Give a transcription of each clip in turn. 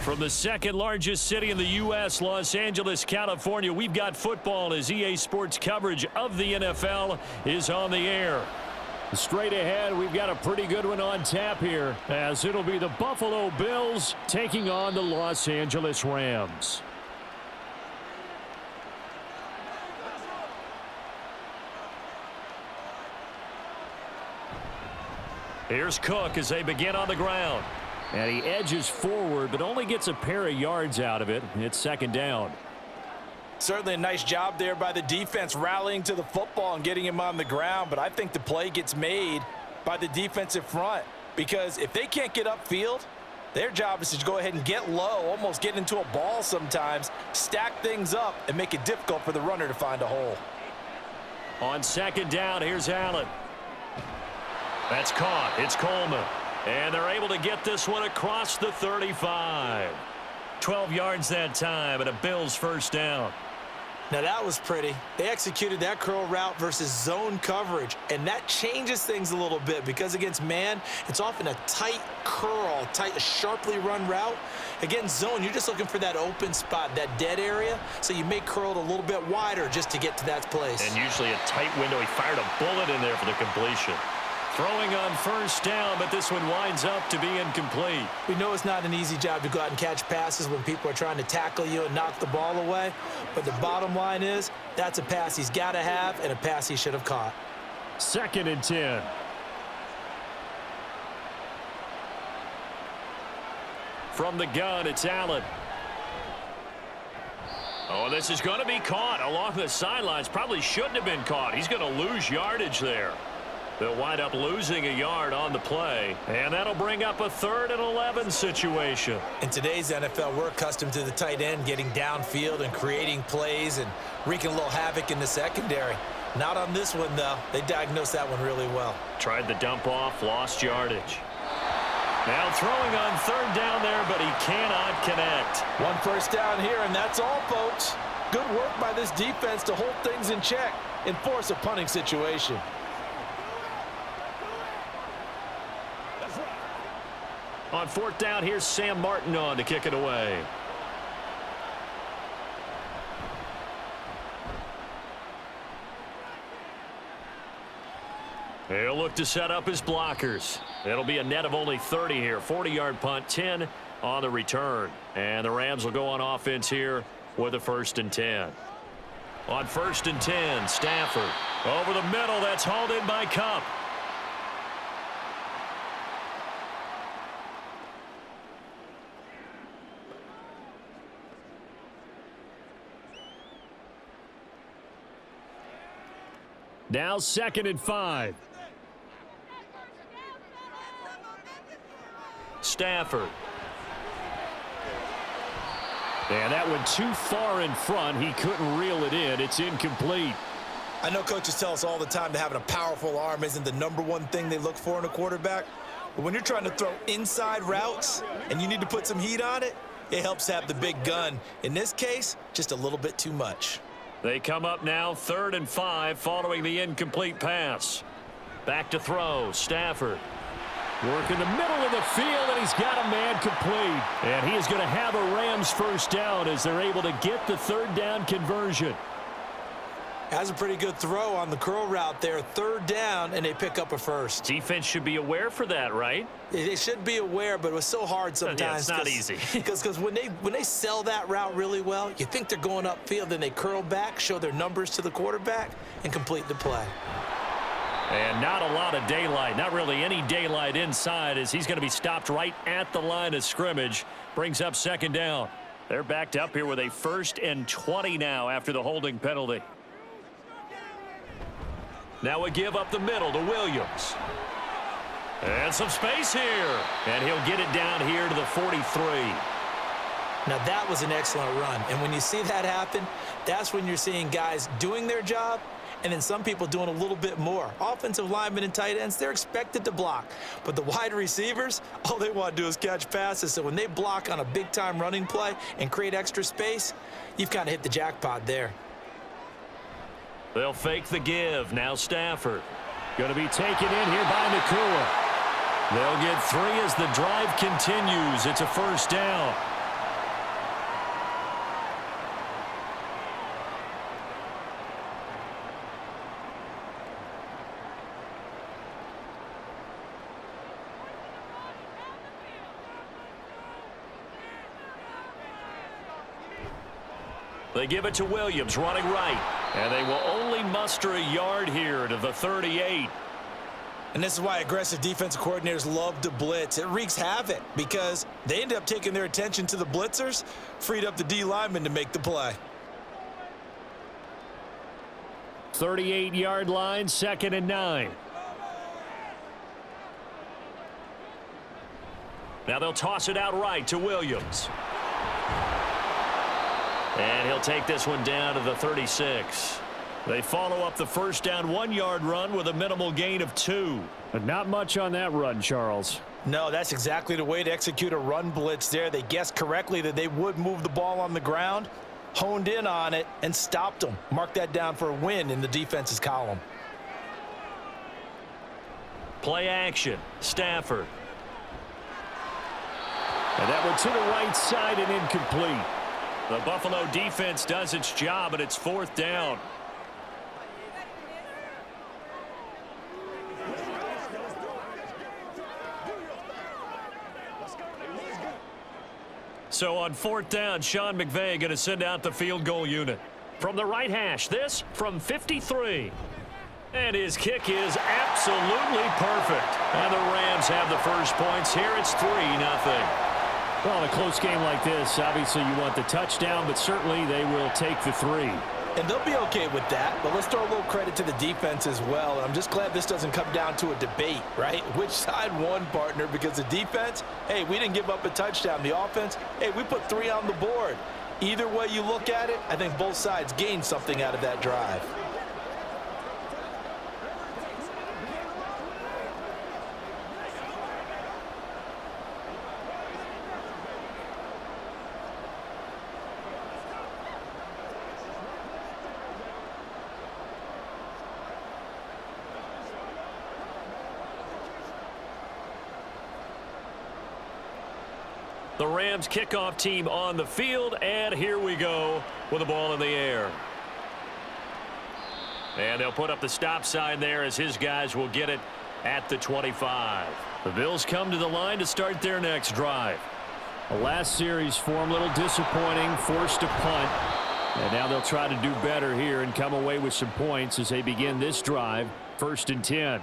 From the second largest city in the U.S., Los Angeles, California, we've got football as EA Sports coverage of the NFL is on the air. Straight ahead, we've got a pretty good one on tap here, as it'll be the Buffalo Bills taking on the Los Angeles Rams. Here's Cook as they begin on the ground. And he edges forward, but only gets a pair of yards out of it. It's second down. Certainly a nice job there by the defense rallying to the football and getting him on the ground, but I think the play gets made by the defensive front because if they can't get upfield, their job is to go ahead and get low, almost get into a ball sometimes, stack things up, and make it difficult for the runner to find a hole. On second down, here's Allen. That's caught. It's Coleman. And they're able to get this one across the 35. 12 yards that time and a Bills first down. Now that was pretty. They executed that curl route versus zone coverage, and that changes things a little bit because against man, it's often a tight curl, a sharply run route. Against zone, you're just looking for that open spot, that dead area, so you may curl it a little bit wider just to get to that place. And usually a tight window. He fired a bullet in there for the completion. Throwing on first down, but this one winds up to be incomplete. We know it's not an easy job to go out and catch passes when people are trying to tackle you and knock the ball away. But the bottom line is, that's a pass he's got to have and a pass he should have caught. Second and 10. From the gun, it's Allen. Oh, this is going to be caught along the sidelines. Probably shouldn't have been caught. He's going to lose yardage there. They'll wind up losing a yard on the play, and that'll bring up a 3rd and 11 situation. In today's NFL, we're accustomed to the tight end getting downfield and creating plays and wreaking a little havoc in the secondary. Not on this one, though. They diagnosed that one really well. Tried the dump off, lost yardage. Now throwing on 3rd down there, but he cannot connect. One first down here, and that's all, folks. Good work by this defense to hold things in check and force a punting situation. On 4th down, here's Sam Martin on to kick it away. He'll look to set up his blockers. It'll be a net of only 30 here. 40-yard punt, 10 on the return. And the Rams will go on offense here with a 1st and 10. On 1st and 10, Stafford. Over the middle, that's hauled in by Kupp. Now 2nd and 5. Stafford. And that went too far in front. He couldn't reel it in. It's incomplete. I know coaches tell us all the time that having a powerful arm isn't the #1 thing they look for in a quarterback. But when you're trying to throw inside routes and you need to put some heat on it, it helps have the big gun. In this case, just a little bit too much. They come up now 3rd and 5 following the incomplete pass. Back to throw. Stafford. Work in the middle of the field, and he's got a man complete. And he is going to have a Rams first down as they're able to get the 3rd down conversion. Has a pretty good throw on the curl route there. 3rd down, and they pick up a first. Defense should be aware for that, right? They should be aware, but it was so hard sometimes. Yeah, it's not easy. Because when they sell that route really well, you think they're going upfield, then they curl back, show their numbers to the quarterback, and complete the play. And not a lot of daylight, not really any daylight inside as he's going to be stopped right at the line of scrimmage. Brings up 2nd down. They're backed up here with a 1st and 20 now after the holding penalty. Now a give up the middle to Williams. And some space here. And he'll get it down here to the 43. Now that was an excellent run. And when you see that happen, that's when you're seeing guys doing their job and then some people doing a little bit more. Offensive linemen and tight ends, they're expected to block. But the wide receivers, all they want to do is catch passes. So when they block on a big-time running play and create extra space, you've kind of hit the jackpot there. They'll fake the give. Now Stafford. Going to be taken in here by Nakua. They'll get 3 as the drive continues. It's a first down. They give it to Williams, running right. And they will only muster a yard here to the 38. And this is why aggressive defensive coordinators love to blitz. It wreaks havoc because they end up taking their attention to the blitzers, freed up the D lineman to make the play. 38-yard line, 2nd and 9. Now they'll toss it out right to Williams. And he'll take this one down to the 36. They follow up the first down 1-yard run with a minimal gain of 2. But not much on that run, Charles. No, that's exactly the way to execute a run blitz there. They guessed correctly that they would move the ball on the ground, honed in on it, and stopped them. Mark that down for a win in the defense's column. Play action, Stafford. And that one to the right side and incomplete. The Buffalo defense does its job, and it's 4th down. So on 4th down, Sean McVay going to send out the field goal unit. From the right hash, this from 53. And his kick is absolutely perfect. And the Rams have the first points here. It's 3-0. Well, in a close game like this, obviously you want the touchdown, but certainly they will take the 3. And they'll be okay with that, but let's throw a little credit to the defense as well. And I'm just glad this doesn't come down to a debate, right? Which side won, partner? Because the defense, hey, we didn't give up a touchdown. The offense, hey, we put 3 on the board. Either way you look at it, I think both sides gained something out of that drive. The Rams kickoff team on the field, and here we go with the ball in the air. And they'll put up the stop sign there as his guys will get it at the 25. The Bills come to the line to start their next drive. The last series for them, a little disappointing, forced a punt. And now they'll try to do better here and come away with some points as they begin this drive, 1st and 10.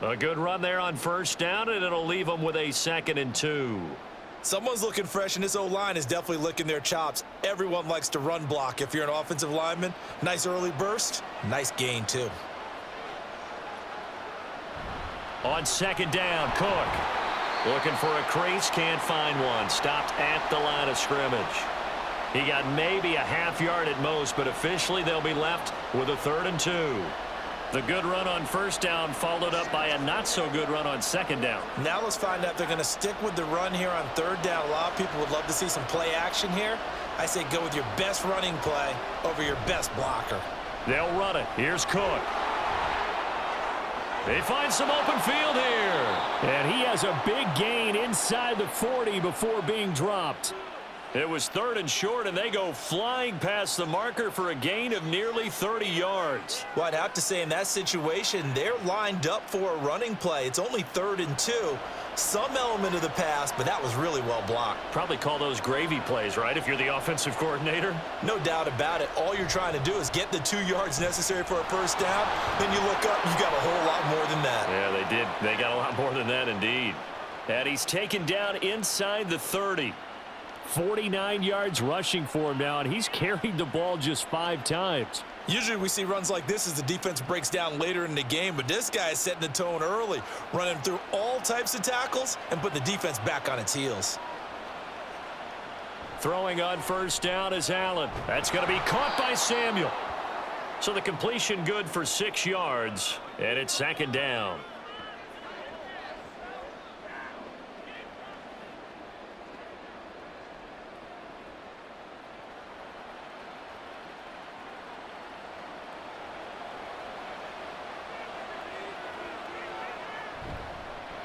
A good run there on 1st down, and it'll leave them with a 2nd and 2. Someone's looking fresh, and this O-line is definitely licking their chops. Everyone likes to run block if you're an offensive lineman. Nice early burst. Nice gain, too. On 2nd down, Cook. Looking for a crease, can't find one. Stopped at the line of scrimmage. He got maybe a half yard at most, but officially they'll be left with a 3rd and 2. The good run on 1st down followed up by a not-so-good run on 2nd down. Now let's find out if they're going to stick with the run here on 3rd down. A lot of people would love to see some play action here. I say go with your best running play over your best blocker. They'll run it. Here's Cook. They find some open field here. And he has a big gain inside the 40 before being dropped. It was 3rd and short, and they go flying past the marker for a gain of nearly 30 yards. Well, I'd have to say in that situation, they're lined up for a running play. It's only 3rd and 2. Some element of the pass, but that was really well blocked. Probably call those gravy plays, right, if you're the offensive coordinator? No doubt about it. All you're trying to do is get the 2 yards necessary for a 1st down. Then you look up, you got a whole lot more than that. Yeah, they did. They got a lot more than that, indeed. And he's taken down inside the 30. 49 yards rushing for him now, and he's carried the ball just 5 times. Usually we see runs like this as the defense breaks down later in the game, but this guy is setting the tone early, running through all types of tackles and put the defense back on its heels. Throwing on 1st down is Allen. That's going to be caught by Samuel. So the completion good for 6 yards, and it's 2nd down.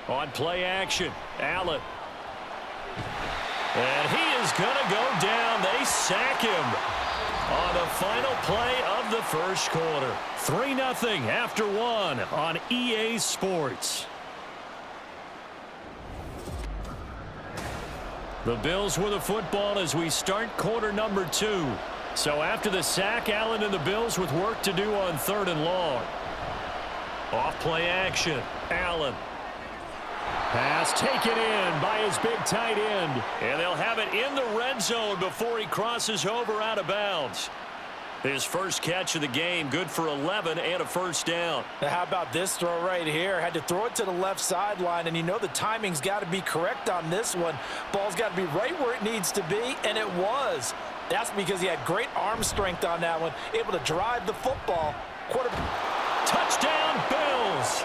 On play action, Allen. And he is going to go down. They sack him on the final play of the 1st quarter. 3-0 after 1 on EA Sports. The Bills with the football as we start quarter number 2. So after the sack, Allen and the Bills with work to do on 3rd and long. Off play action. Allen. Pass taken in by his big tight end. And they'll have it in the red zone before he crosses over out of bounds. His first catch of the game, good for 11 and a first down. Now how about this throw right here? Had to throw it to the left sideline, and you know the timing's got to be correct on this one. Ball's got to be right where it needs to be, and it was. That's because he had great arm strength on that one, able to drive the football. Touchdown, Bills!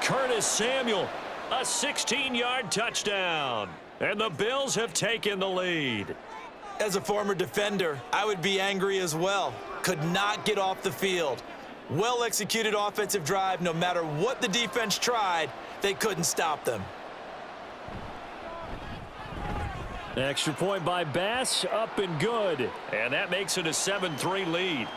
Curtis Samuel, a 16-yard touchdown. And the Bills have taken the lead. As a former defender, I would be angry as well. Could not get off the field. Well-executed offensive drive. No matter what the defense tried, they couldn't stop them. Extra point by Bass, up and good. And that makes it a 7-3 lead.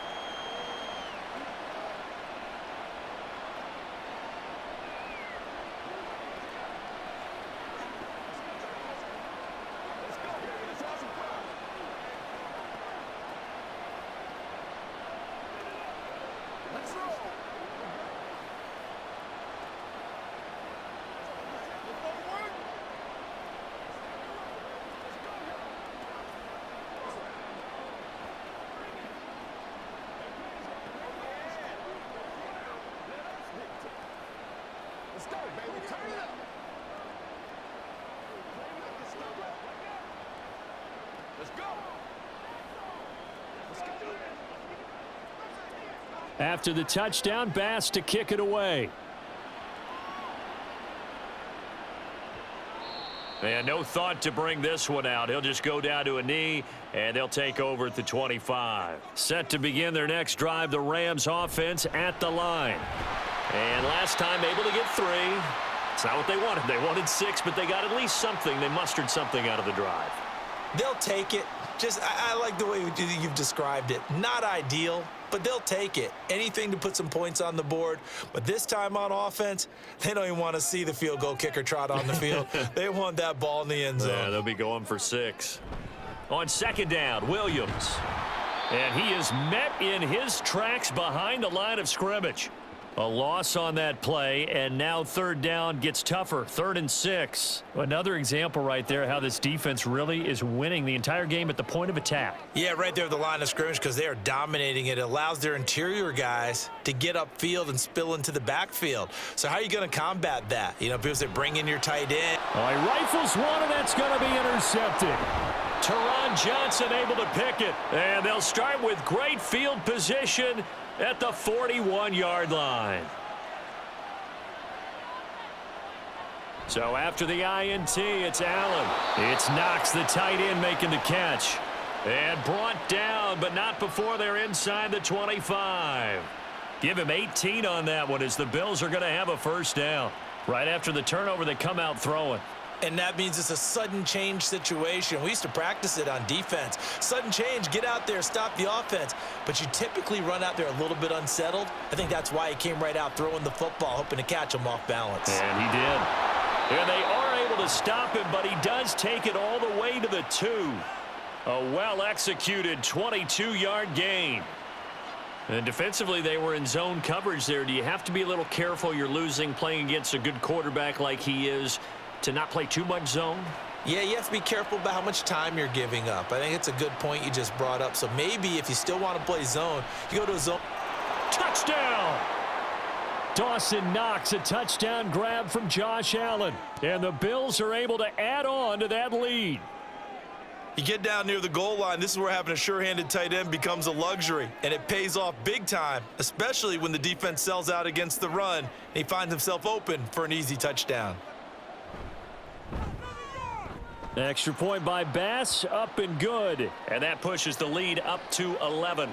After the touchdown, Bass to kick it away. And no thought to bring this one out. He'll just go down to a knee, and they'll take over at the 25. Set to begin their next drive, the Rams offense at the line. And last time able to get 3. It's not what they wanted. They wanted 6, but they got at least something. They mustered something out of the drive. They'll take it. I like the way you've described it. Not ideal, but they'll take it. Anything to put some points on the board. But this time on offense, they don't even want to see the field goal kicker trot on the field. They want that ball in the end zone. Yeah, they'll be going for 6. On 2nd down, Williams. And he is met in his tracks behind the line of scrimmage. A loss on that play, and now 3rd down gets tougher. 3rd and 6. Another example right there how this defense really is winning the entire game at the point of attack. Yeah, right there at the line of scrimmage because they are dominating it. It allows their interior guys to get upfield and spill into the backfield. So how are you going to combat that? You know, because they bring in your tight end. He rifles one, and that's going to be intercepted. Teron Johnson able to pick it. And they'll start with great field position at the 41-yard line. So after the INT, it's Allen. It's Knox, the tight end, making the catch. And brought down, but not before they're inside the 25. Give him 18 on that one as the Bills are going to have a first down. Right after the turnover, they come out throwing. And that means it's a sudden change situation. We used to practice it on defense. Sudden change, get out there, stop the offense. But you typically run out there a little bit unsettled. I think that's why he came right out throwing the football, hoping to catch him off balance. And he did. And they are able to stop him, but he does take it all the way to the 2. A well-executed 22-yard gain. And defensively, they were in zone coverage there. Do you have to be a little careful? You're losing, playing against a good quarterback like he is, to not play too much zone? Yeah, you have to be careful about how much time you're giving up. I think it's a good point you just brought up. So maybe if you still want to play zone, you go to a zone. Touchdown! Dawson Knox, a touchdown grab from Josh Allen. And the Bills are able to add on to that lead. You get down near the goal line, this is where having a sure-handed tight end becomes a luxury. And it pays off big time, especially when the defense sells out against the run. And he finds himself open for an easy touchdown. Extra point by Bass, up and good. And that pushes the lead up to 11.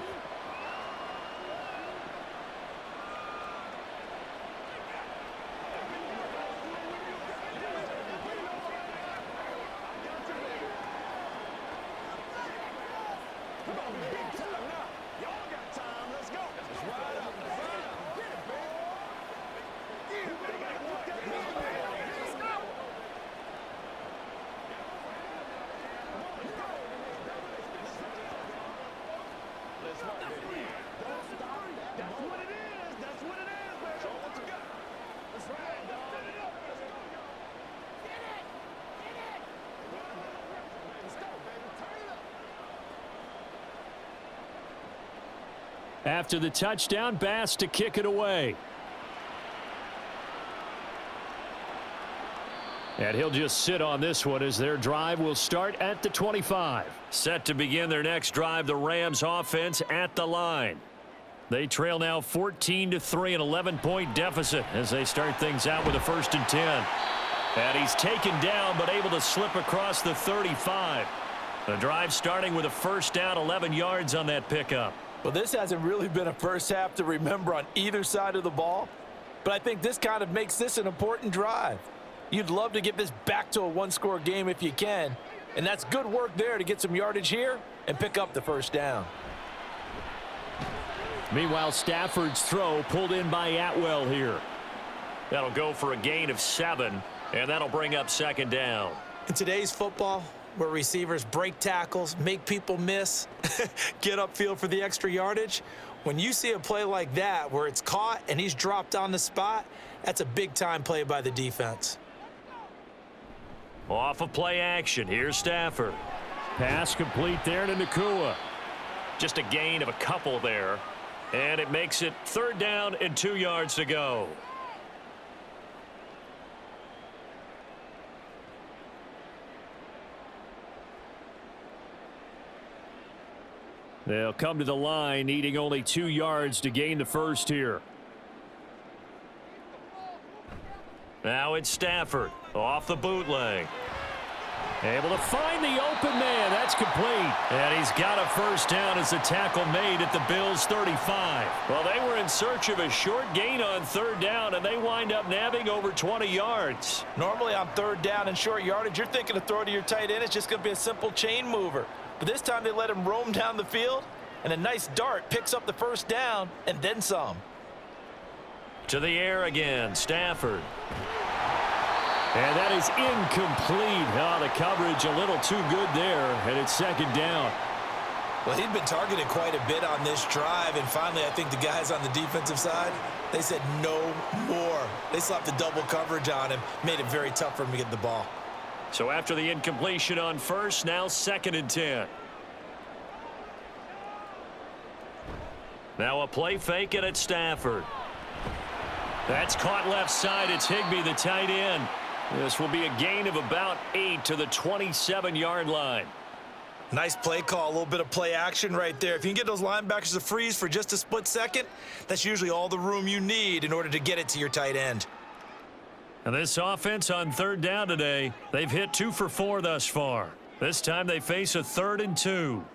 After the touchdown, Bass to kick it away. And he'll just sit on this one as their drive will start at the 25. Set to begin their next drive, the Rams offense at the line. They trail now 14-3, an 11-point deficit as they start things out with a 1st and 10. And he's taken down but able to slip across the 35. The drive starting with a 1st down, 11 yards on that pickup. Well, this hasn't really been a first half to remember on either side of the ball, but I think this kind of makes this an important drive. You'd love to get this back to a one-score game if you can, and that's good work there to get some yardage here and pick up the 1st down. Meanwhile, Stafford's throw pulled in by Atwell here. That'll go for a gain of 7, and that'll bring up 2nd down. In today's football, where receivers break tackles, make people miss, get upfield for the extra yardage, when you see a play like that where it's caught and he's dropped on the spot, that's a big-time play by the defense. Off of play action, here's Stafford. Pass complete there to Nakua. Just a gain of a couple there, and it makes it 3rd down and 2 yards to go. They'll come to the line, needing only 2 yards to gain the 1st here. Now it's Stafford off the bootleg. Able to find the open man. That's complete. And he's got a 1st down as the tackle made at the Bills' 35. Well, they were in search of a short gain on 3rd down, and they wind up nabbing over 20 yards. Normally on 3rd down and short yardage, you're thinking to throw to your tight end. It's just going to be a simple chain mover. But this time they let him roam down the field, and a nice dart picks up the 1st down and then some. To the air again, Stafford. And that is incomplete. Oh, the coverage a little too good there, and it's 2nd down. Well, he'd been targeted quite a bit on this drive, and finally I think the guys on the defensive side, they said no more. They slapped the double coverage on him, made it very tough for him to get the ball. So after the incompletion on 1st, now 2nd and 10. Now a play fake, and it's Stafford. That's caught left side. It's Higbee, the tight end. This will be a gain of about 8 to the 27-yard line. Nice play call, a little bit of play action right there. If you can get those linebackers to freeze for just a split second, that's usually all the room you need in order to get it to your tight end. And this offense on 3rd down today, they've hit 2 for 4 thus far. This time they face a 3rd and 2.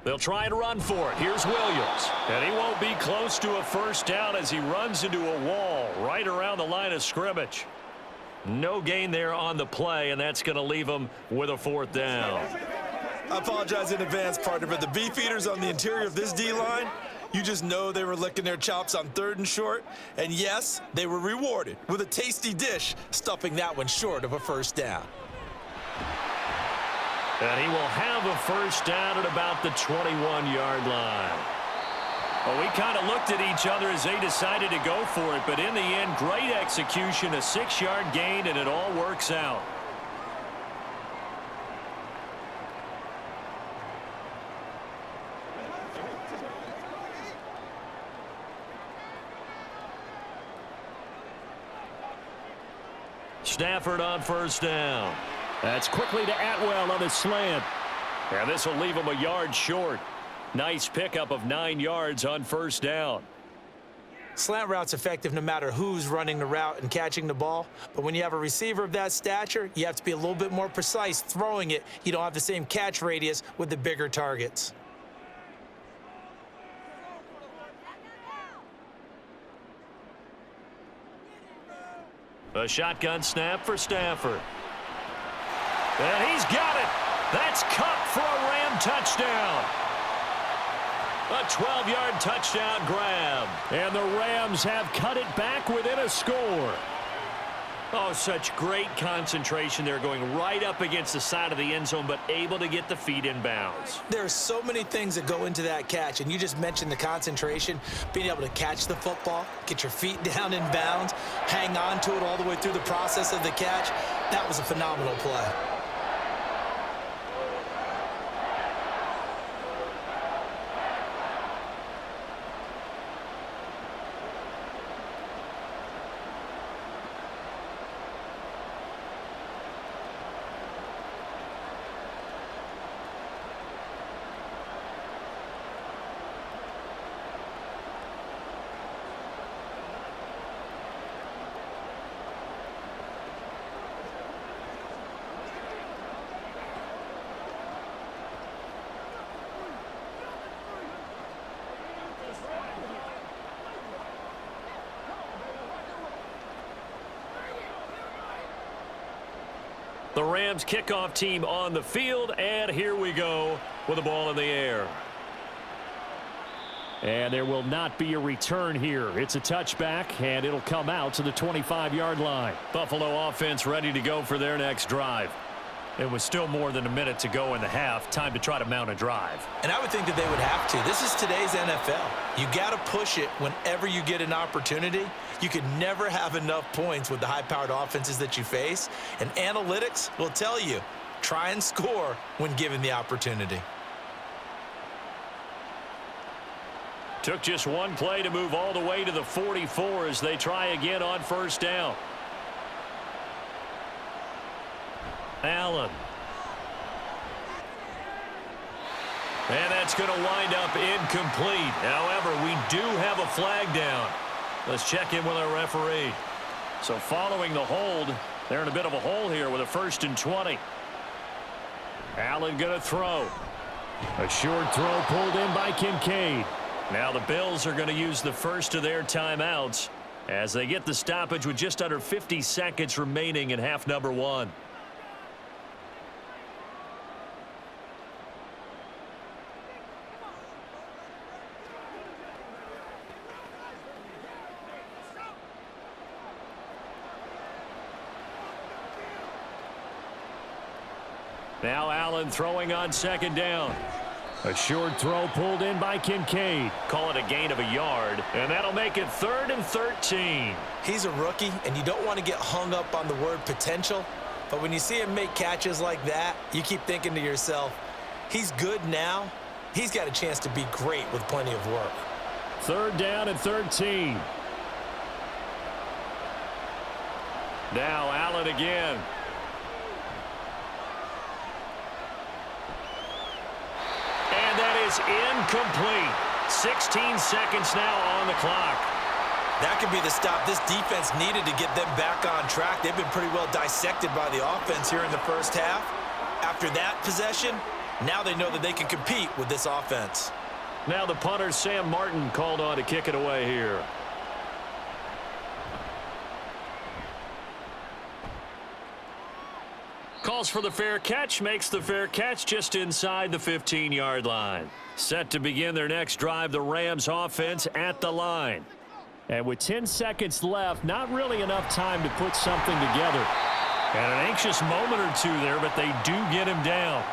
They'll try and run for it. Here's Williams. And he won't be close to a 1st down as he runs into a wall right around the line of scrimmage. No gain there on the play, and that's going to leave him with a 4th down. I apologize in advance, partner, but the beefeaters on the interior of this D-line, you just know they were licking their chops on 3rd and short. And yes, they were rewarded with a tasty dish, stuffing that one short of a 1st down. And he will have a 1st down at about the 21-yard line. Well, we kind of looked at each other as they decided to go for it, but in the end, great execution, a 6-yard gain, and it all works out. Stafford on 1st down. That's quickly to Atwell on the slant. And this will leave him a yard short. Nice pickup of 9 yards on 1st down. Slant route's effective no matter who's running the route and catching the ball. But when you have a receiver of that stature, you have to be a little bit more precise throwing it. You don't have the same catch radius with the bigger targets. A shotgun snap for Stafford. And he's got it. That's Cup for a Ram touchdown. A 12-yard touchdown grab. And the Rams have cut it back within a score. Oh, such great concentration there, going right up against the side of the end zone, but able to get the feet in bounds. There are so many things that go into that catch, and you just mentioned the concentration, being able to catch the football, get your feet down in bounds, hang on to it all the way through the process of the catch. That was a phenomenal play. The Rams kickoff team on the field, and here we go with the ball in the air. And there will not be a return here. It's a touchback, and it'll come out to the 25-yard line. Buffalo offense ready to go for their next drive. It was still more than a minute to go in the half. Time to try to mount a drive. And I would think that they would have to. This is today's NFL. You got to push it whenever you get an opportunity. You can never have enough points with the high-powered offenses that you face. And analytics will tell you, try and score when given the opportunity. Took just one play to move all the way to the 44 as they try again on first down. Allen. And that's going to wind up incomplete. However, we do have a flag down. Let's check in with our referee. So following the hold, they're in a bit of a hole here with a 1st and 20. Allen going to throw. A short throw pulled in by Kincaid. Now the Bills are going to use the first of their timeouts as they get the stoppage with just under 50 seconds remaining in half number 1. Now Allen throwing on 2nd down. A short throw pulled in by Kincaid. Call it a gain of a yard, and that'll make it 3rd and 13. He's a rookie, and you don't want to get hung up on the word potential. But when you see him make catches like that, you keep thinking to yourself, he's good now. He's got a chance to be great with plenty of work. 3rd down and 13. Now Allen again. And that is incomplete. 16 seconds now on the clock. That could be the stop this defense needed to get them back on track. They've been pretty well dissected by the offense here in the first half. After that possession, now they know that they can compete with this offense. Now the punter, Sam Martin, called on to kick it away here. Calls for the fair catch, makes the fair catch just inside the 15-yard line. Set to begin their next drive, the Rams offense at the line. And with 10 seconds left, not really enough time to put something together. And an anxious moment or two there, but they do get him down.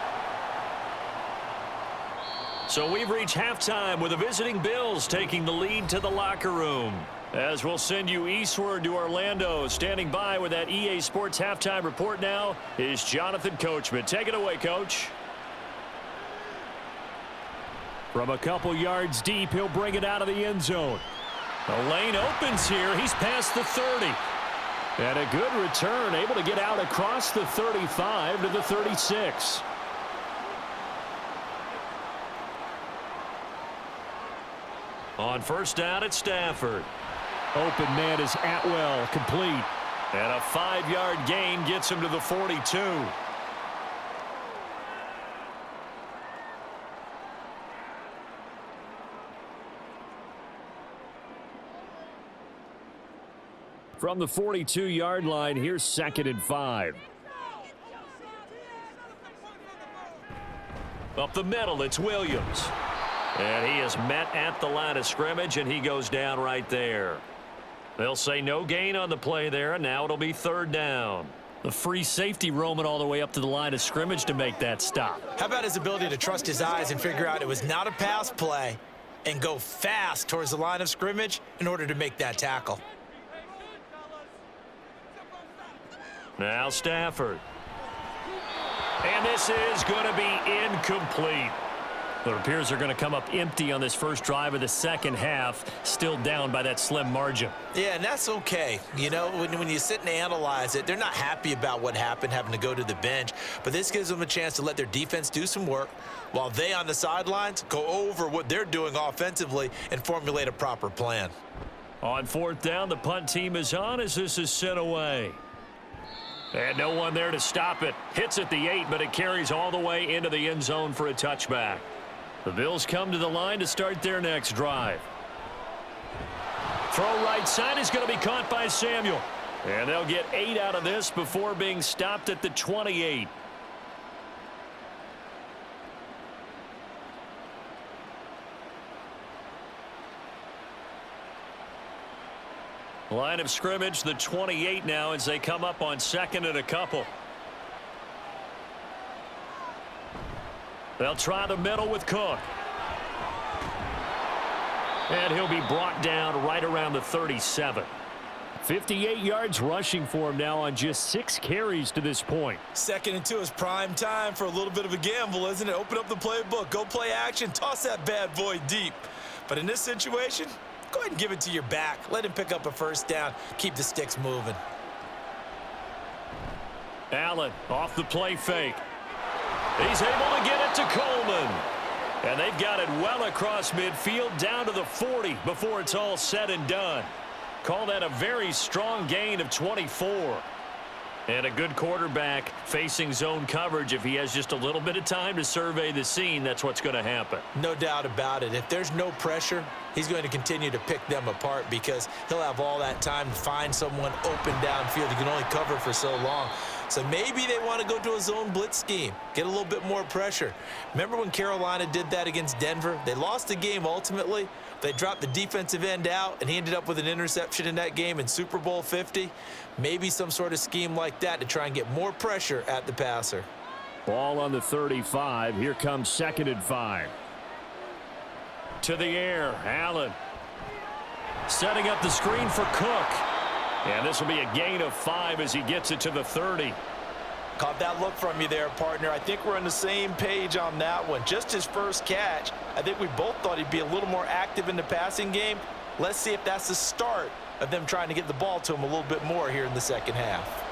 So we've reached halftime with the visiting Bills taking the lead to the locker room. As we'll send you eastward to Orlando. Standing by with that EA Sports halftime report now is Jonathan Coachman. Take it away, Coach. From a couple yards deep, he'll bring it out of the end zone. The lane opens here. He's past the 30. And a good return, able to get out across the 35 to the 36. On first down at Stafford. Open man is Atwell, complete. And a 5-yard gain gets him to the 42. From the 42-yard line, here's 2nd and 5. Up the middle, it's Williams. And he is met at the line of scrimmage, and he goes down right there. They'll say no gain on the play there, and now it'll be 3rd down. The free safety roaming all the way up to the line of scrimmage to make that stop. How about his ability to trust his eyes and figure out it was not a pass play and go fast towards the line of scrimmage in order to make that tackle? Now Stafford. And this is going to be incomplete. It appears they're going to come up empty on this first drive of the second half, still down by that slim margin. Yeah, and that's okay. You know, when you sit and analyze it, they're not happy about what happened, having to go to the bench. But this gives them a chance to let their defense do some work while they on the sidelines go over what they're doing offensively and formulate a proper plan. On 4th down, the punt team is on as this is sent away. And no one there to stop it. Hits at the 8, but it carries all the way into the end zone for a touchback. The Bills come to the line to start their next drive. Throw right side is going to be caught by Samuel. And they'll get 8 out of this before being stopped at the 28. Line of scrimmage, the 28 now as they come up on 2nd and a couple. They'll try the middle with Cook. And he'll be brought down right around the 37. 58 yards rushing for him now on just 6 carries to this point. 2nd and 2 is prime time for a little bit of a gamble, isn't it? Open up the playbook, go play action, toss that bad boy deep. But in this situation, go ahead and give it to your back. Let him pick up a first down. Keep the sticks moving. Allen off the play fake. He's able to get it to Coleman. And they've got it well across midfield down to the 40 before it's all said and done. Call that a very strong gain of 24. And a good quarterback facing zone coverage. If he has just a little bit of time to survey the scene, that's what's going to happen. No doubt about it. If there's no pressure, he's going to continue to pick them apart because he'll have all that time to find someone open downfield. He can only cover for so long. So maybe they want to go to a zone blitz scheme, get a little bit more pressure. Remember when Carolina did that against Denver? They lost the game ultimately. They dropped the defensive end out, and he ended up with an interception in that game in Super Bowl 50. Maybe some sort of scheme like that to try and get more pressure at the passer. Ball on the 35. Here comes 2nd and 5. To the air, Allen. Setting up the screen for Cook. And this will be a gain of 5 as he gets it to the 30. Caught that look from you there, partner. I think we're on the same page on that one. Just his first catch. I think we both thought he'd be a little more active in the passing game. Let's see if that's the start of them trying to get the ball to him a little bit more here in the second half.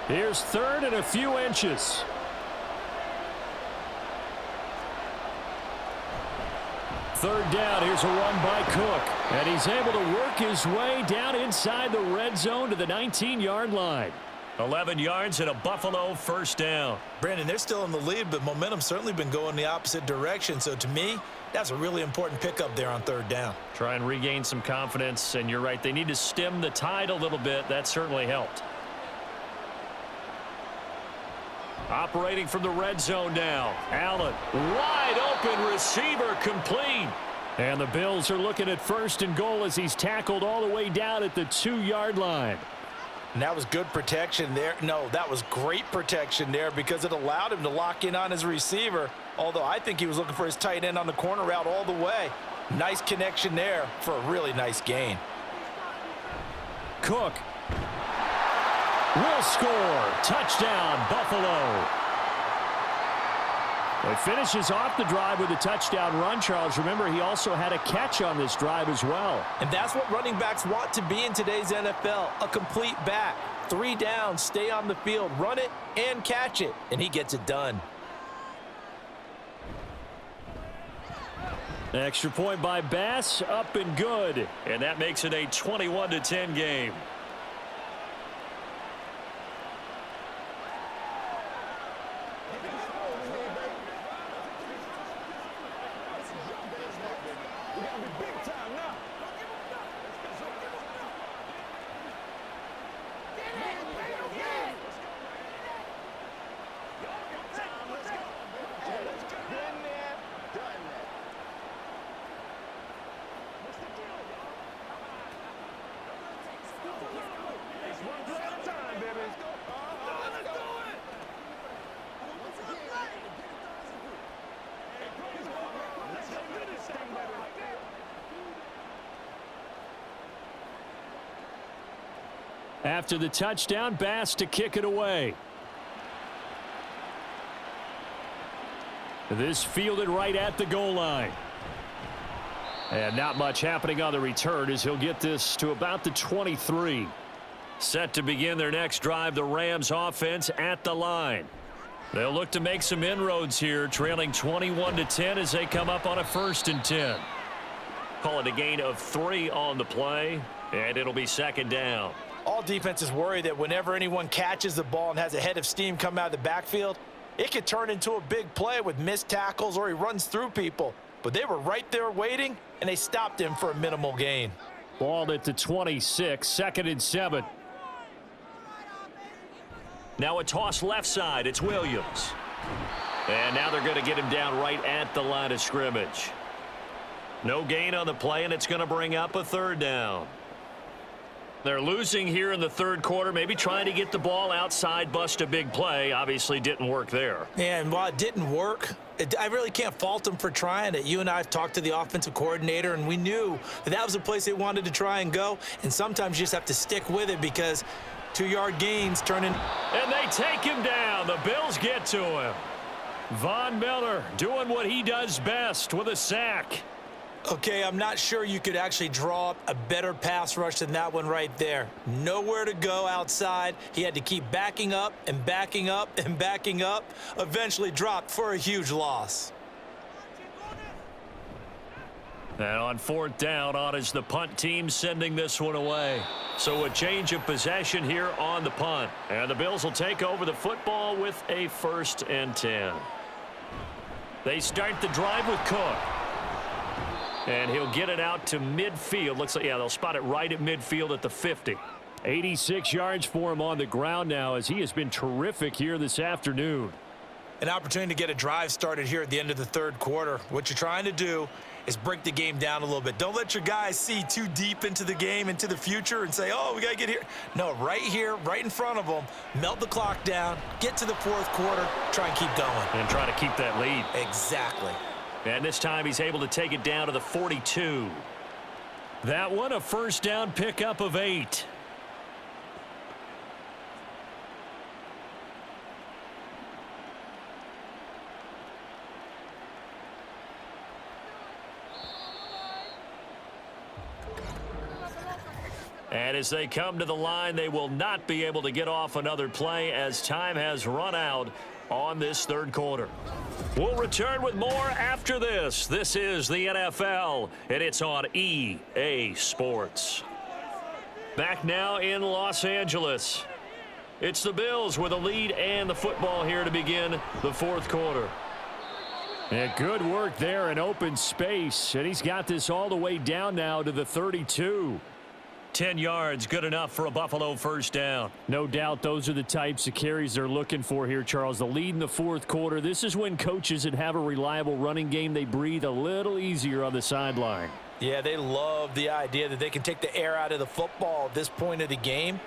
Here's 3rd and a few inches. Third down, here's a run by Cook. And he's able to work his way down inside the red zone to the 19-yard line. 11 yards and a Buffalo first down. Brandon, they're still in the lead, but momentum's certainly been going the opposite direction. So to me, that's a really important pickup there on 3rd down. Try and regain some confidence, and you're right. They need to stem the tide a little bit. That certainly helped. Operating from the red zone now. Allen, wide open receiver, complete. And the Bills are looking at 1st and goal as he's tackled all the way down at the 2-yard line. And that was good protection there. No, that was great protection there because it allowed him to lock in on his receiver. Although I think he was looking for his tight end on the corner route all the way. Nice connection there for a really nice gain. Cook will score. Touchdown, Buffalo. He finishes off the drive with a touchdown run, Charles. Remember, he also had a catch on this drive as well. And that's what running backs want to be in today's NFL, a complete back. 3 downs, stay on the field, run it, and catch it. And he gets it done. Extra point by Bass, up and good. And that makes it a 21-10 game. After the touchdown, Bass to kick it away. This fielded right at the goal line. And not much happening on the return as he'll get this to about the 23. Set to begin their next drive, the Rams offense at the line. They'll look to make some inroads here, trailing 21-10 as they come up on a 1st and 10. Call it a gain of 3 on the play, and it'll be 2nd down. All defenses worry that whenever anyone catches the ball and has a head of steam come out of the backfield, it could turn into a big play with missed tackles or he runs through people. But they were right there waiting, and they stopped him for a minimal gain. Ball at the 26, 2nd and 7. Now a toss left side. It's Williams. And now they're going to get him down right at the line of scrimmage. No gain on the play, and it's going to bring up a third down. They're losing here in the third quarter, maybe trying to get the ball outside, bust a big play. Obviously didn't work there. And while it didn't work, I really can't fault them for trying it. You and I have talked to the offensive coordinator, and we knew that was the place they wanted to try and go. And sometimes you just have to stick with it because 2-yard gains turn in. And they take him down. The Bills get to him. Von Miller doing what he does best with a sack. Okay, I'm not sure you could actually draw up a better pass rush than that one right there. Nowhere to go outside. He had to keep backing up and backing up and backing up. Eventually dropped for a huge loss. And on fourth down, on is the punt team sending this one away. So a change of possession here on the punt. And the Bills will take over the football with a 1st and 10. They start the drive with Cook. And he'll get it out to midfield. Looks like, yeah, they'll spot it right at midfield at the 50. 86 yards for him on the ground now as he has been terrific here this afternoon. An opportunity to get a drive started here at the end of the third quarter. What you're trying to do is break the game down a little bit. Don't let your guys see too deep into the game, into the future, and say, oh, we got to get here. No, right here, right in front of them, melt the clock down, get to the fourth quarter, try and keep going. And try to keep that lead. Exactly. And this time he's able to take it down to the 42. That one a first down pickup of 8. And as they come to the line, they will not be able to get off another play as time has run out on this third quarter. We'll return with more after this. This is the NFL, and it's on EA Sports. Back now in Los Angeles. It's the Bills with a lead and the football here to begin the fourth quarter. And good work there in open space, and he's got this all the way down now to the 32. 10 yards, good enough for a Buffalo first down. No doubt those are the types of carries they're looking for here, Charles. The lead in the fourth quarter. This is when coaches that have a reliable running game, they breathe a little easier on the sideline. Yeah, they love the idea that they can take the air out of the football at this point of the game.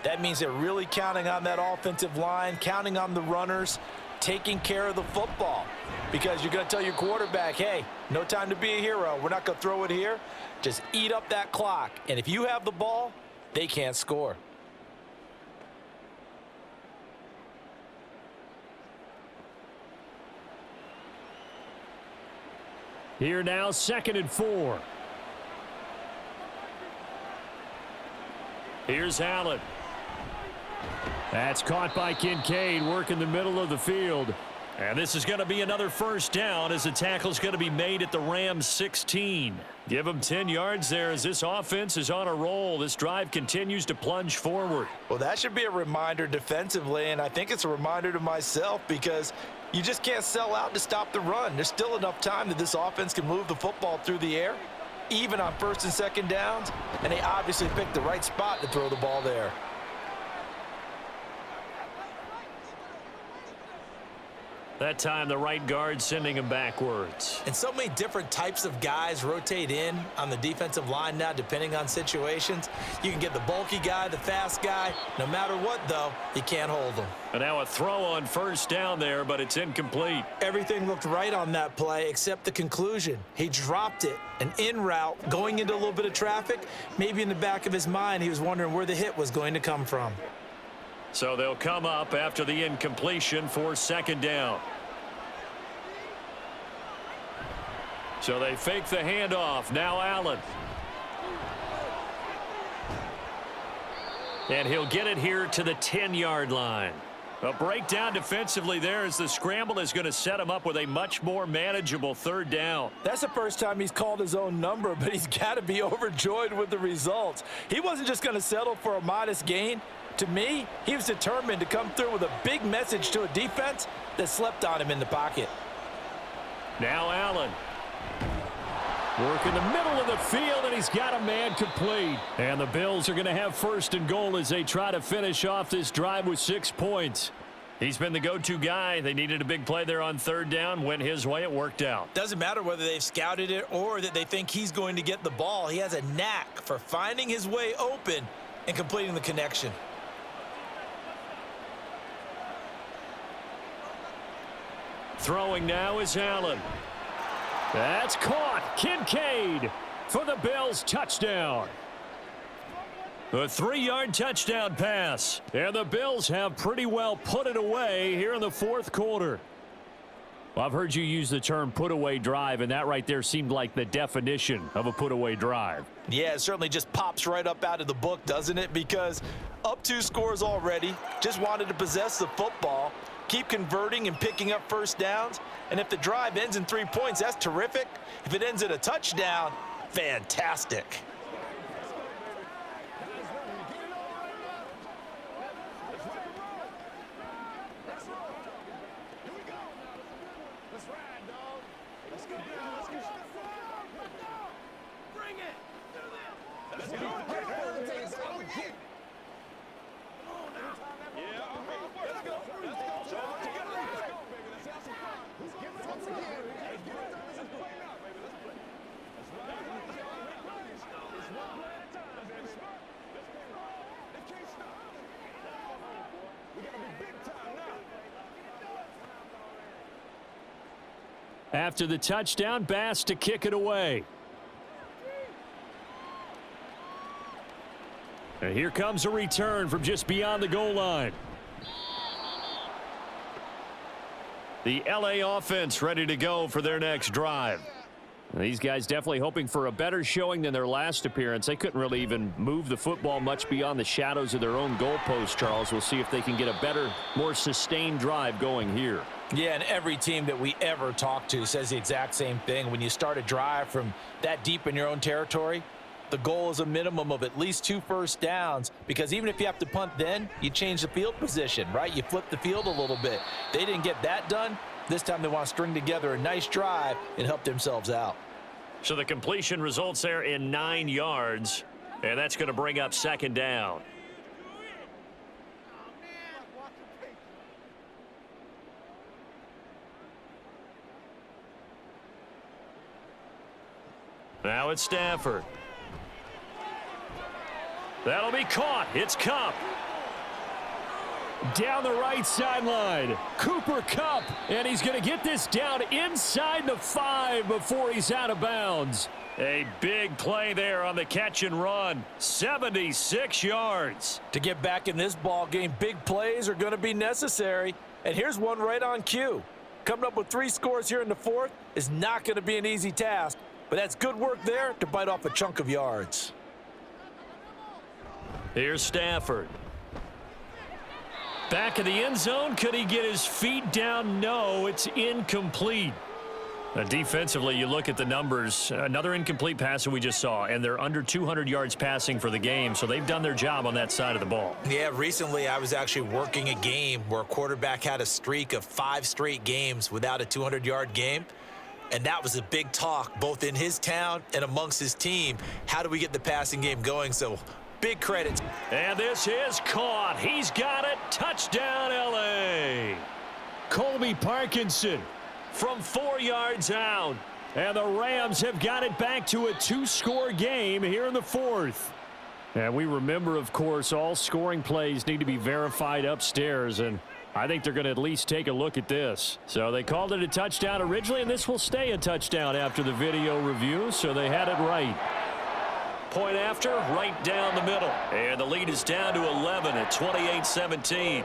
That means they're really counting on that offensive line, counting on the runners, taking care of the football. Because you're going to tell your quarterback, hey, no time to be a hero. We're not going to throw it here. Just eat up that clock. And if you have the ball, they can't score. Here now, 2nd and 4. Here's Allen. That's caught by Kincaid, working the middle of the field. And this is going to be another first down as the tackle's going to be made at the Rams 16. Give them 10 yards there as this offense is on a roll. This drive continues to plunge forward. Well, that should be a reminder defensively, and I think it's a reminder to myself because you just can't sell out to stop the run. There's still enough time that this offense can move the football through the air, even on 1st and 2nd downs, and they obviously picked the right spot to throw the ball there. That time the right guard sending him backwards. And so many different types of guys rotate in on the defensive line now depending on situations. You can get the bulky guy, the fast guy. No matter what, though, you can't hold them. And now a throw on first down there, but it's incomplete. Everything looked right on that play except the conclusion. He dropped it, an in route, going into a little bit of traffic. Maybe in the back of his mind he was wondering where the hit was going to come from. So they'll come up after the incompletion for 2nd down. So they fake the handoff. Now Allen. And he'll get it here to the 10-yard line. A breakdown defensively there as the scramble is going to set him up with a much more manageable 3rd down. That's the first time he's called his own number, but he's got to be overjoyed with the results. He wasn't just going to settle for a modest gain. To me, he was determined to come through with a big message to a defense that slept on him in the pocket. Now Allen. Work in the middle of the field, and he's got a man complete. And the Bills are going to have first and goal as they try to finish off this drive with 6 points. He's been the go-to guy. They needed a big play there on third down. Went his way. It worked out. Doesn't matter whether they've scouted it or that they think he's going to get the ball. He has a knack for finding his way open and completing the connection. Throwing now is Allen. That's caught. Kincaid for the Bills touchdown. A 3-yard touchdown pass. And the Bills have pretty well put it away here in the fourth quarter. Well, I've heard you use the term put-away drive, and that right there seemed like the definition of a put-away drive. Yeah, it certainly just pops right up out of the book, doesn't it? Because up 2 scores already, just wanted to possess the football, keep converting and picking up first downs. And if the drive ends in 3 points, that's terrific. If it ends in a touchdown, fantastic. After the touchdown, Bass to kick it away. And here comes a return from just beyond the goal line. The LA offense ready to go for their next drive. And these guys definitely hoping for a better showing than their last appearance. They couldn't really even move the football much beyond the shadows of their own goalpost, Charles. We'll see if they can get a better, more sustained drive going here. Yeah, and every team that we ever talk to says the exact same thing. When you start a drive from that deep in your own territory, the goal is a minimum of at least 2 first downs, because even if you have to punt then, you change the field position, right? You flip the field a little bit. They didn't get that done. This time they want to string together a nice drive and help themselves out. So the completion results there in 9 yards, and that's going to bring up second down. Now it's Stafford. That'll be caught. It's Kupp. Down the right sideline. Cooper Kupp. And he's going to get this down inside the 5 before he's out of bounds. A big play there on the catch and run. 76 yards. To get back in this ball game, big plays are going to be necessary. And here's one right on cue. Coming up with 3 scores here in the fourth is not going to be an easy task. But that's good work there to bite off a chunk of yards. Here's Stafford. Back in the end zone. Could he get his feet down? No, it's incomplete. Defensively, you look at the numbers. Another incomplete pass that we just saw, and they're under 200 yards passing for the game, so they've done their job on that side of the ball. Yeah, recently I was actually working a game where a quarterback had a streak of 5 straight games without a 200-yard game. And that was a big talk, both in his town and amongst his team. How do we get the passing game going? So, big credit. And this is caught. He's got it. Touchdown, L.A. Colby Parkinson from 4 yards out. And the Rams have got it back to a 2-score game here in the fourth. And we remember, of course, all scoring plays need to be verified upstairs, and I think they're going to at least take a look at this. So they called it a touchdown originally, and this will stay a touchdown after the video review, so they had it right. Point after, right down the middle. And the lead is down to 11 at 28-17.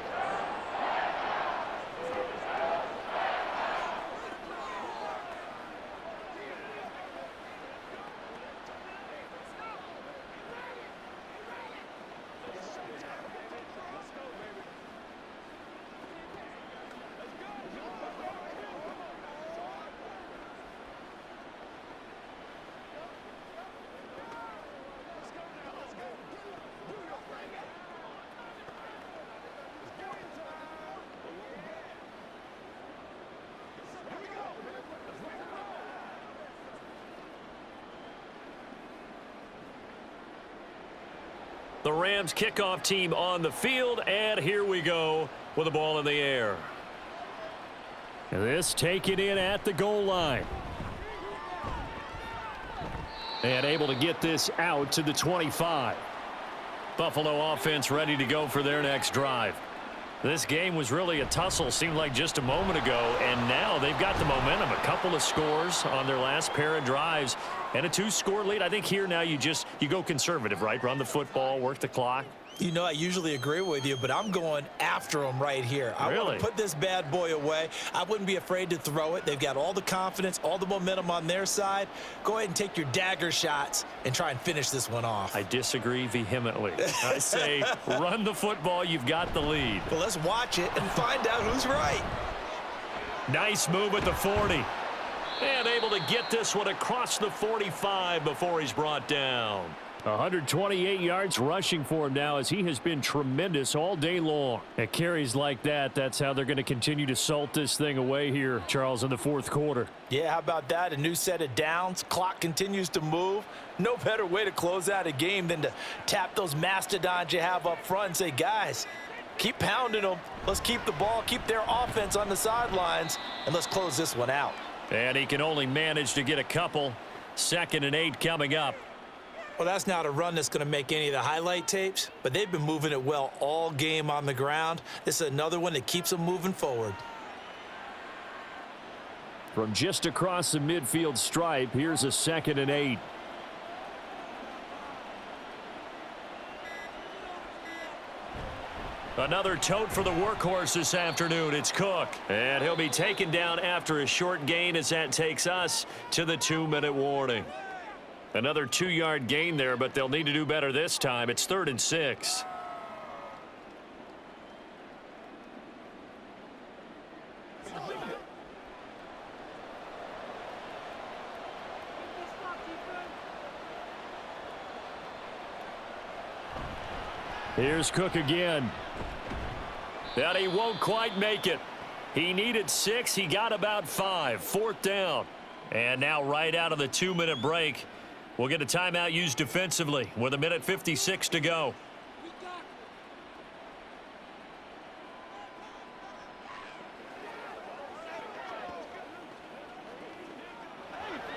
The Rams kickoff team on the field, and here we go with the ball in the air. This taken in at the goal line. And able to get this out to the 25. Buffalo offense ready to go for their next drive. This game was really a tussle, seemed like just a moment ago, and now they've got the momentum. A couple of scores on their last pair of drives and a 2-score lead. I think here now you go conservative, right? Run the football, work the clock. You know, I usually agree with you, but I'm going after them right here. I want to put this bad boy away. I wouldn't be afraid to throw it. They've got all the confidence, all the momentum on their side. Go ahead and take your dagger shots and try and finish this one off. I disagree vehemently. I say run the football. You've got the lead. Well, let's watch it and find out who's right. Nice move at the 40. And able to get this one across the 45 before he's brought down. 128 yards rushing for him now as he has been tremendous all day long. At carries like that, that's how they're going to continue to salt this thing away here, Charles, in the fourth quarter. Yeah, how about that? A new set of downs. Clock continues to move. No better way to close out a game than to tap those mastodons you have up front and say, guys, keep pounding them. Let's keep the ball, keep their offense on the sidelines, and let's close this one out. And he can only manage to get a couple. 2nd and 8 coming up. Well, that's not a run that's going to make any of the highlight tapes, but they've been moving it well all game on the ground. This is another one that keeps them moving forward. From just across the midfield stripe, here's a 2nd and 8. Another tote for the workhorse this afternoon. It's Cook. And he'll be taken down after a short gain as that takes us to the 2-minute warning. Another 2-yard gain there, but they'll need to do better this time. It's 3rd and 6. Here's Cook again. And he won't quite make it. He needed 6. He got about 5. 4th down. And now right out of the 2-minute break, we'll get a timeout used defensively with 1:56 to go.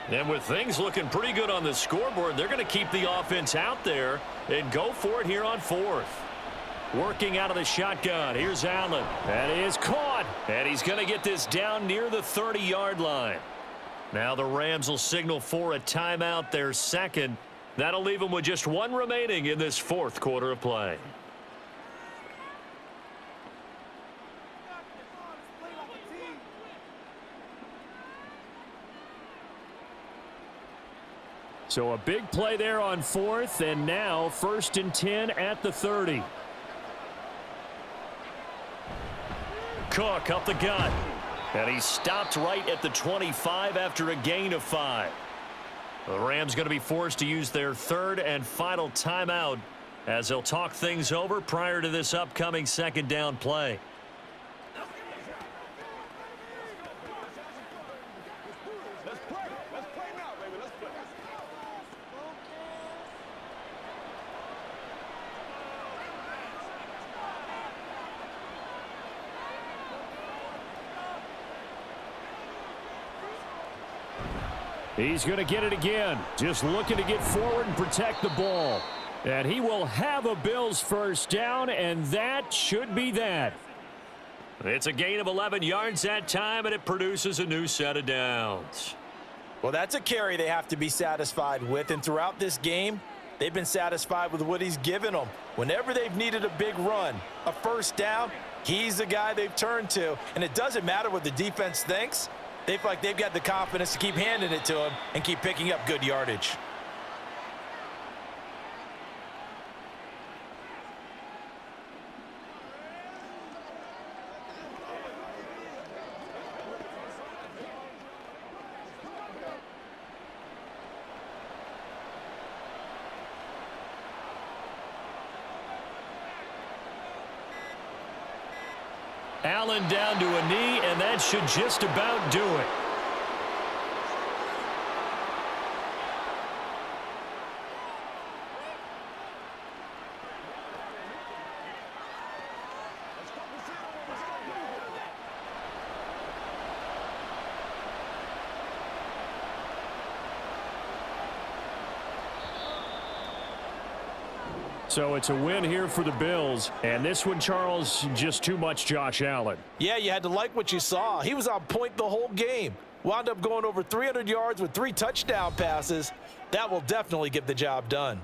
And with things looking pretty good on the scoreboard, they're going to keep the offense out there and go for it here on 4th. Working out of the shotgun. Here's Allen. That is caught. And he's going to get this down near the 30-yard line. Now the Rams will signal for a timeout, their 2nd. That'll leave them with just 1 remaining in this 4th quarter of play. So a big play there on 4th, and now 1st and 10 at the 30. Cook up the gut. And he stopped right at the 25 after a gain of 5. The Rams going to be forced to use their 3rd and final timeout as they'll talk things over prior to this upcoming 2nd down play. He's going to get it again. Just looking to get forward and protect the ball. And he will have a Bills 1st down, and that should be that. It's a gain of 11 yards that time, and it produces a new set of downs. Well, that's a carry they have to be satisfied with, and throughout this game, they've been satisfied with what he's given them. Whenever they've needed a big run, a 1st down, he's the guy they've turned to, and it doesn't matter what the defense thinks. They feel like they've got the confidence to keep handing it to him and keep picking up good yardage. Allen down to a knee, and that should just about do it. So it's a win here for the Bills. And this one, Charles, just too much Josh Allen. Yeah, you had to like what you saw. He was on point the whole game. Wound up going over 300 yards with 3 touchdown passes. That will definitely get the job done.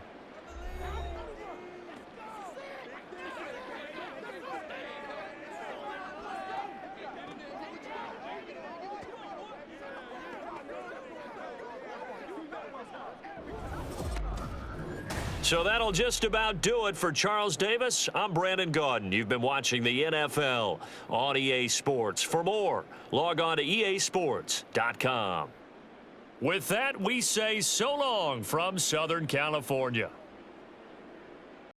So that'll just about do it for Charles Davis. I'm Brandon Gaudin. You've been watching the NFL on EA Sports. For more, log on to easports.com. With that, we say so long from Southern California.